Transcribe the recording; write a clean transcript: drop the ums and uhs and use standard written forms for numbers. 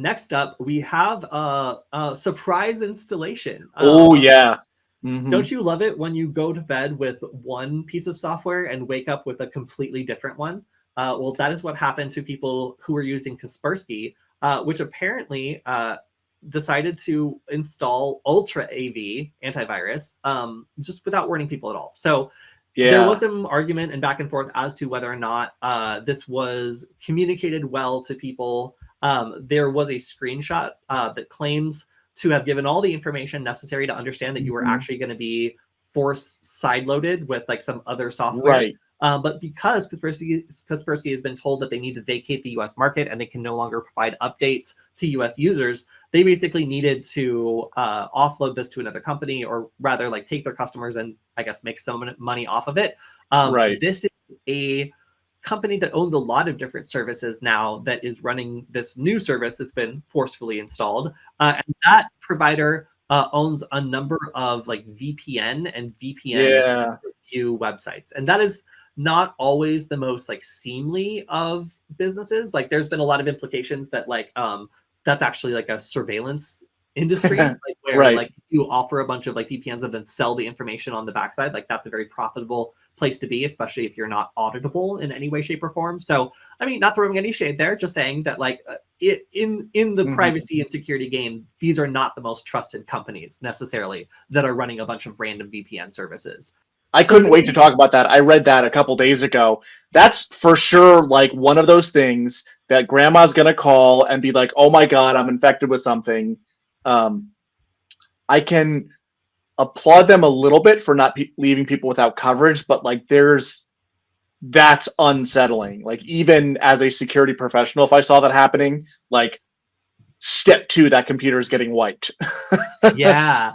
next up, we have a surprise installation. Oh, yeah. Mm-hmm. Don't you love it when you go to bed with one piece of software and wake up with a completely different one? Well, that is what happened to people who were using Kaspersky, which apparently decided to install UltraAV antivirus just without warning people at all. So there was some argument and back and forth as to whether or not this was communicated well to people. There was a screenshot that claims to have given all the information necessary to understand that you were actually going to be force sideloaded with like some other software. Right. But because Kaspersky has been told that they need to vacate the US market and they can no longer provide updates to US users, they basically needed to offload this to another company, or rather like take their customers and I guess make some money off of it. Right. This is a company that owns a lot of different services now that is running this new service that's been forcefully installed. And that provider owns a number of like VPN and VPN review websites. And that is not always the most like seemly of businesses. Like there's been a lot of implications that like that's actually like a surveillance industry, like where like you offer a bunch of like VPNs and then sell the information on the backside. Like that's a very profitable place to be, especially if you're not auditable in any way, shape, or form. So I mean, not throwing any shade there, just saying that like in the privacy and security game, these are not the most trusted companies necessarily that are running a bunch of random VPN services. I couldn't wait to talk about that. I read that a couple days ago. That's for sure like one of those things that grandma's going to call and be like, oh my God, I'm infected with something. I can applaud them a little bit for not leaving people without coverage, but like that's unsettling. Like even as a security professional, if I saw that happening, like step 2, that computer is getting wiped. Yeah.